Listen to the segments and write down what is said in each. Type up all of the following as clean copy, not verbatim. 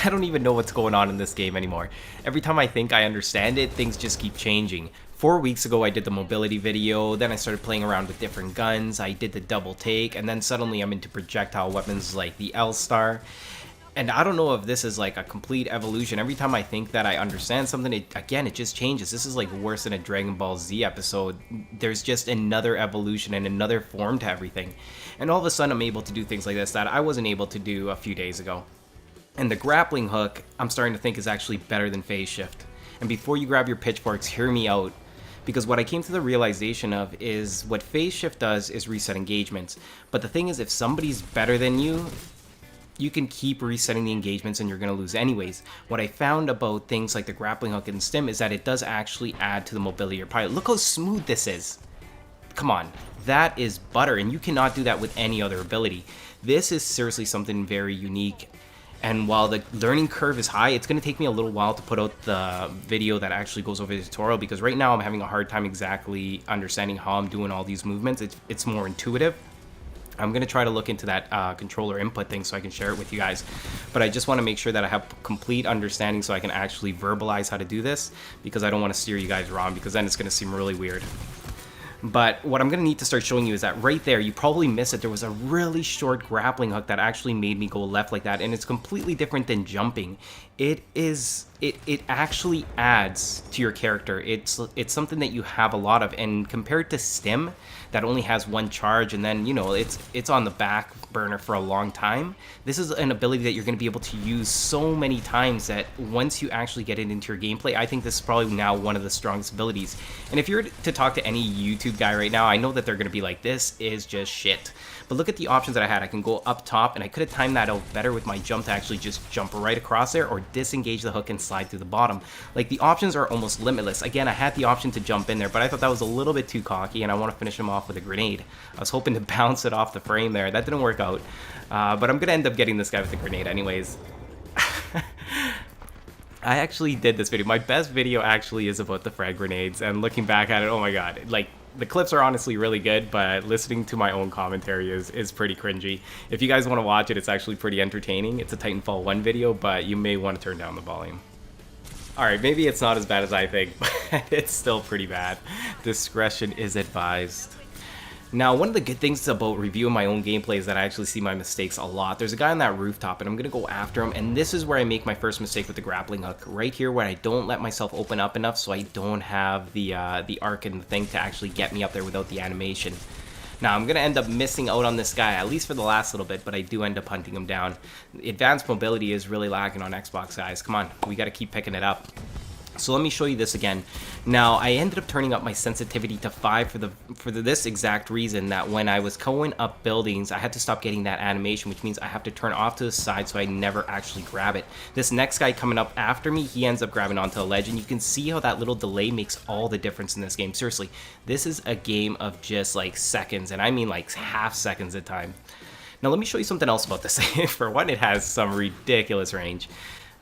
I don't even know what's going on in this game anymore. Every time I think I understand it, things just keep changing. 4 weeks ago, I did the mobility video, then I started playing around with different guns, I did the double take, and then suddenly I'm into projectile weapons like the L-Star. And I don't know if this is like a complete evolution. Every time I think that I understand something, it just changes. This is like worse than a Dragon Ball Z episode. There's just another evolution and another form to everything. And all of a sudden, I'm able to do things like this that I wasn't able to do a few days ago. And the grappling hook, I'm starting to think is actually better than phase shift. And before you grab your pitchforks, hear me out. Because what I came to the realization of is what phase shift does is reset engagements. But the thing is, if somebody's better than you can keep resetting the engagements and you're going to lose anyways. What I found about things like the grappling hook and stim is that it does actually add to the mobility of your pilot. Look how smooth this is. Come on, that is butter, and you cannot do that with any other ability. This is seriously something very unique. And while the learning curve is high, it's going to take me a little while to put out the video that actually goes over the tutorial, because right now I'm having a hard time exactly understanding how I'm doing all these movements. It's more intuitive. I'm going to try to look into that controller input thing so I can share it with you guys. But I just want to make sure that I have complete understanding so I can actually verbalize how to do this, because I don't want to steer you guys wrong, because then it's going to seem really weird. But what I'm going to need to start showing you is that right there, you probably missed it. There was a really short grappling hook that actually made me go left like that. And it's completely different than jumping. It actually adds to your character. It's something that you have a lot of. And compared to stim, that only has one charge, and then, you know, it's on the back burner for a long time. This is an ability that you're going to be able to use so many times that once you actually get it into your gameplay, I think this is probably now one of the strongest abilities. And if you're to talk to any YouTube guy right now, I know that they're going to be like, this is just shit. But look at the options that I had. I can go up top, and I could have timed that out better with my jump to actually just jump right across there, or disengage the hook and slide through the bottom. Like, the options are almost limitless. Again, I had the option to jump in there, but I thought that was a little bit too cocky, and I want to finish him off with a grenade. I was hoping to bounce it off the frame there. That didn't work out. But I'm going to end up getting this guy with a grenade anyways. I actually did this video. My best video actually is about the frag grenades, and looking back at it, oh my god, like, the clips are honestly really good, but listening to my own commentary is pretty cringy. If you guys want to watch it, it's actually pretty entertaining. It's a Titanfall 1 video, but you may want to turn down the volume. Alright, maybe it's not as bad as I think, but it's still pretty bad. Discretion is advised. Now, one of the good things about reviewing my own gameplay is that I actually see my mistakes a lot. There's a guy on that rooftop, and I'm going to go after him, and this is where I make my first mistake with the grappling hook. Right here, where I don't let myself open up enough, so I don't have the arc and the thing to actually get me up there without the animation. Now, I'm going to end up missing out on this guy, at least for the last little bit, but I do end up hunting him down. Advanced mobility is really lacking on Xbox, guys. Come on, we got to keep picking it up. So let me show you this again. Now, I ended up turning up my sensitivity to 5 for this exact reason, that when I was going up buildings, I had to stop getting that animation, which means I have to turn off to the side so I never actually grab it. This next guy coming up after me, he ends up grabbing onto a ledge, and you can see how that little delay makes all the difference in this game. Seriously, this is a game of just like seconds, and I mean like half seconds at time. Now, let me show you something else about this. For one, it has some ridiculous range.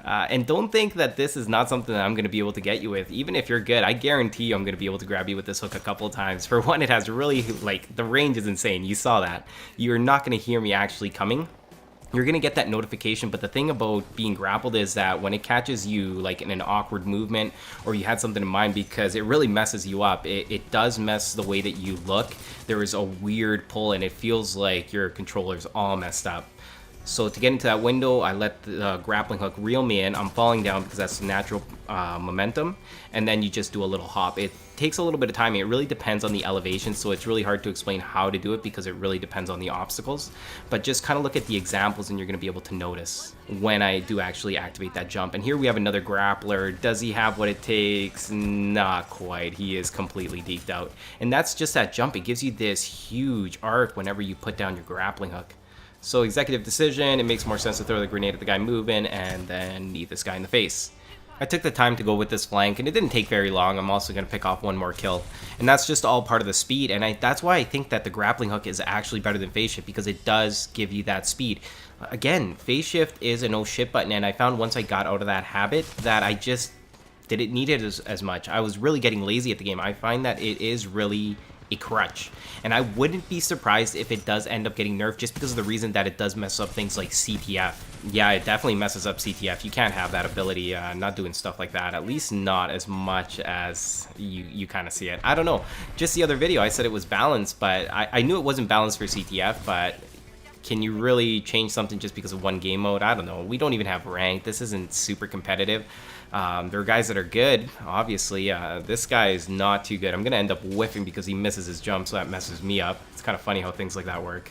And don't think that this is not something that I'm going to be able to get you with. Even if you're good, I guarantee you I'm going to be able to grab you with this hook a couple of times. For one, it has really, like, the range is insane. You saw that. You're not going to hear me actually coming. You're going to get that notification, but the thing about being grappled is that when it catches you, like, in an awkward movement, or you had something in mind, because it really messes you up, it does mess the way that you look. There is a weird pull, and it feels like your controller's all messed up. So to get into that window, I let the grappling hook reel me in. I'm falling down because that's natural momentum. And then you just do a little hop. It takes a little bit of timing. It really depends on the elevation, so it's really hard to explain how to do it because it really depends on the obstacles. But just kind of look at the examples and you're going to be able to notice when I do actually activate that jump. And here we have another grappler. Does he have what it takes? Not quite. He is completely deked out. And that's just that jump. It gives you this huge arc whenever you put down your grappling hook. So executive decision, it makes more sense to throw the grenade at the guy moving and then knee this guy in the face. I took the time to go with this flank, and it didn't take very long. I'm also going to pick off one more kill. And that's just all part of the speed, and that's why I think that the grappling hook is actually better than phase shift, because it does give you that speed. Again, phase shift is a no shit button, and I found once I got out of that habit that I just didn't need it as much. I was really getting lazy at the game. I find that it is really a crutch, and I wouldn't be surprised if it does end up getting nerfed, just because of the reason that it does mess up things like CTF. Yeah, it definitely messes up CTF. You can't have that ability, not doing stuff like that. At least not as much as you kind of see it. I don't know. Just the other video, I said it was balanced, but I knew it wasn't balanced for CTF, but can you really change something just because of one game mode? I don't know. We don't even have rank. This isn't super competitive. There are guys that are good, obviously. This guy is not too good. I'm going to end up whiffing because he misses his jump, so that messes me up. It's kind of funny how things like that work.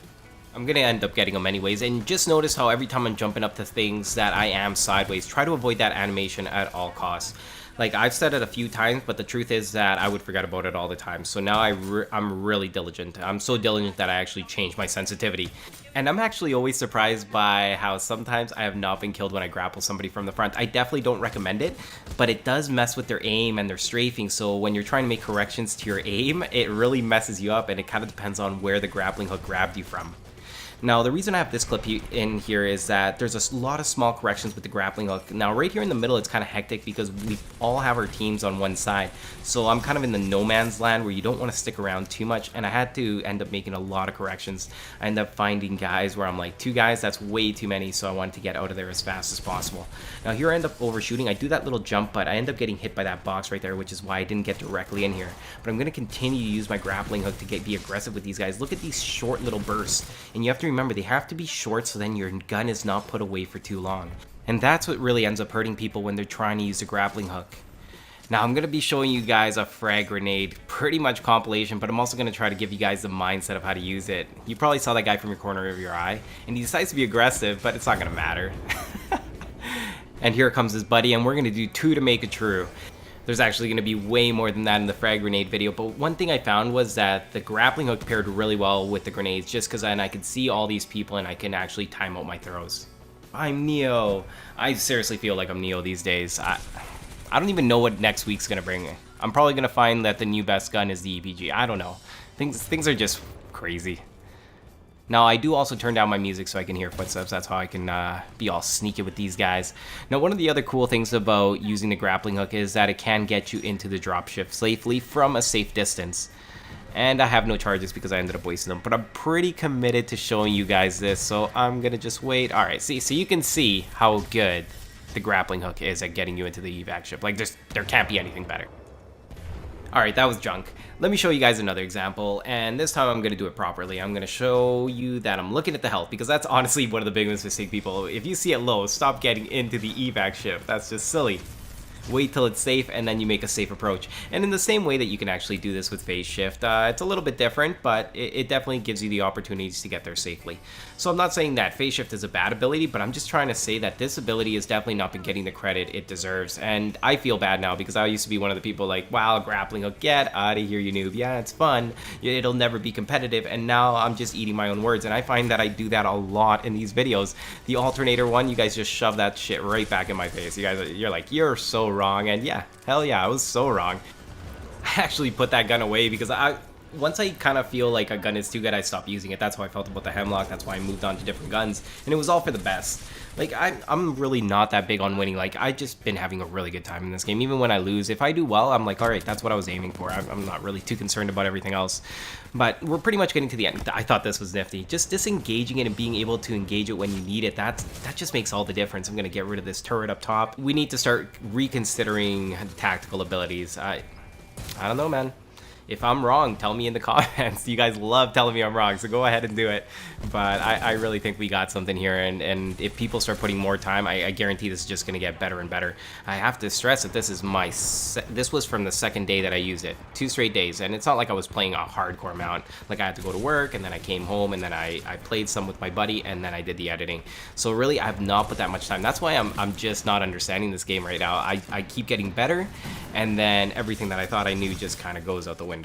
I'm going to end up getting them anyways, and just notice how every time I'm jumping up to things that I am sideways, try to avoid that animation at all costs. Like, I've said it a few times, but the truth is that I would forget about it all the time. So now I'm really diligent. I'm so diligent that I actually changed my sensitivity. And I'm actually always surprised by how sometimes I have not been killed when I grapple somebody from the front. I definitely don't recommend it, but it does mess with their aim and their strafing. So when you're trying to make corrections to your aim, it really messes you up, and it kind of depends on where the grappling hook grabbed you from. Now, the reason I have this clip in here is that there's a lot of small corrections with the grappling hook. Now, right here in the middle, it's kind of hectic because we all have our teams on one side. So I'm kind of in the no man's land where you don't want to stick around too much, and I had to end up making a lot of corrections. I end up finding guys where I'm like, 2 guys, that's way too many, so I wanted to get out of there as fast as possible. Now, here I end up overshooting. I do that little jump, but I end up getting hit by that box right there, which is why I didn't get directly in here. But I'm going to continue to use my grappling hook to be aggressive with these guys. Look at these short little bursts, and you have to remember, they have to be short so then your gun is not put away for too long. And that's what really ends up hurting people when they're trying to use a grappling hook. Now, I'm going to be showing you guys a frag grenade, pretty much compilation, but I'm also going to try to give you guys the mindset of how to use it. You probably saw that guy from your corner of your eye, and he decides to be aggressive, but it's not going to matter. And here comes his buddy, and we're going to do 2 to make it true. There's actually going to be way more than that in the frag grenade video, but one thing I found was that the grappling hook paired really well with the grenades, just because then I could see all these people and I can actually time out my throws. I'm Neo. I seriously feel like I'm Neo these days. I don't even know what next week's going to bring. I'm probably going to find that the new best gun is the EPG. I don't know. Things are just crazy. Now, I do also turn down my music so I can hear footsteps. That's how I can be all sneaky with these guys. Now, one of the other cool things about using the grappling hook is that it can get you into the dropshift safely from a safe distance. And I have no charges because I ended up wasting them. But I'm pretty committed to showing you guys this, so I'm going to just wait. All right, see, so you can see how good the grappling hook is at getting you into the evac ship. Like, there can't be anything better. Alright, that was junk. Let me show you guys another example, and this time I'm going to do it properly. I'm going to show you that I'm looking at the health, because that's honestly one of the biggest mistakes, people. If you see it low, stop getting into the evac ship. That's just silly. Wait till it's safe, and then you make a safe approach. And in the same way that you can actually do this with phase shift, it's a little bit different, but it definitely gives you the opportunities to get there safely. So I'm not saying that phase shift is a bad ability, but I'm just trying to say that this ability has definitely not been getting the credit it deserves. And I feel bad now because I used to be one of the people like, wow, grappling hook, get out of here, you noob. Yeah, it's fun. It'll never be competitive. And now I'm just eating my own words. And I find that I do that a lot in these videos. The alternator one, you guys just shove that shit right back in my face. You're like, you're so wrong. And yeah, hell yeah, I was so wrong. I actually put that gun away because once I kind of feel like a gun is too good, I stop using it. That's how I felt about the Hemlock. That's why I moved on to different guns, and it was all for the best. Like, I'm really not that big on winning. Like, I just been having a really good time in this game. Even when I lose, if I do well, I'm like, all right, that's what I was aiming for. I'm not really too concerned about everything else. But we're pretty much getting to the end. I thought this was nifty. Just disengaging it and being able to engage it when you need it, that just makes all the difference. I'm going to get rid of this turret up top. We need to start reconsidering tactical abilities. I don't know, man. If I'm wrong, tell me in the comments. You guys love telling me I'm wrong, so go ahead and do it. But I really think we got something here, and if people start putting more time, I guarantee this is just going to get better and better. I have to stress that this is this was from the second day that I used it. 2 straight days, and it's not like I was playing a hardcore amount. Like, I had to go to work, and then I came home, and then I played some with my buddy, and then I did the editing. So really, I have not put that much time. That's why I'm just not understanding this game right now. I keep getting better, and then everything that I thought I knew just kind of goes out the window.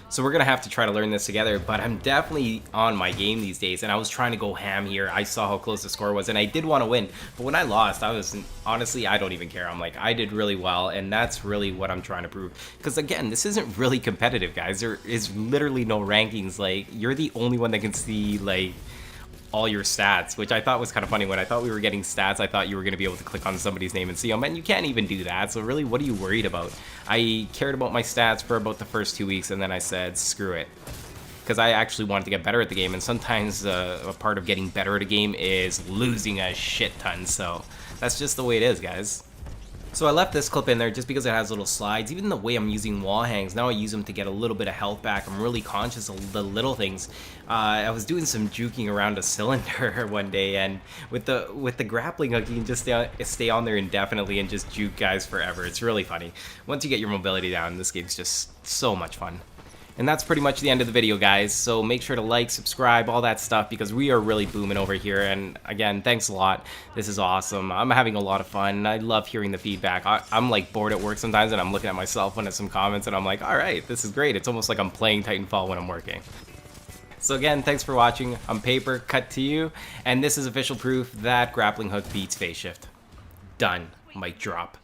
So we're going to have to try to learn this together, but I'm definitely on my game these days, and I was trying to go ham here. I saw how close the score was, and I did want to win, but when I lost, honestly, I don't even care. I'm like, I did really well, and that's really what I'm trying to prove. Because again, this isn't really competitive, guys. There is literally no rankings. Like, you're the only one that can see, like, all your stats, which I thought was kind of funny. When I thought we were getting stats, I thought you were going to be able to click on somebody's name and see them, and you can't even do that. So really, what are you worried about? I cared about my stats for about the first 2 weeks, and then I said, screw it. because I actually wanted to get better at the game, and sometimes a part of getting better at a game is losing a shit ton, so that's just the way it is, guys. So I left this clip in there just because it has little slides. Even the way I'm using wall hangs, now I use them to get a little bit of health back. I'm really conscious of the little things. I was doing some juking around a cylinder one day, and with the grappling hook, you can just stay on there indefinitely and just juke guys forever. It's really funny. Once you get your mobility down, this game's just so much fun. And that's pretty much the end of the video, guys. So make sure to like, subscribe, all that stuff, because we are really booming over here. And again, thanks a lot. This is awesome. I'm having a lot of fun. I love hearing the feedback. I'm like bored at work sometimes, and I'm looking at myself at some comments, and I'm like, all right, this is great. It's almost like I'm playing Titanfall when I'm working. So again, thanks for watching. I'm Paper, cut to you. And this is official proof that grappling hook beats phase shift. Done. Mic drop.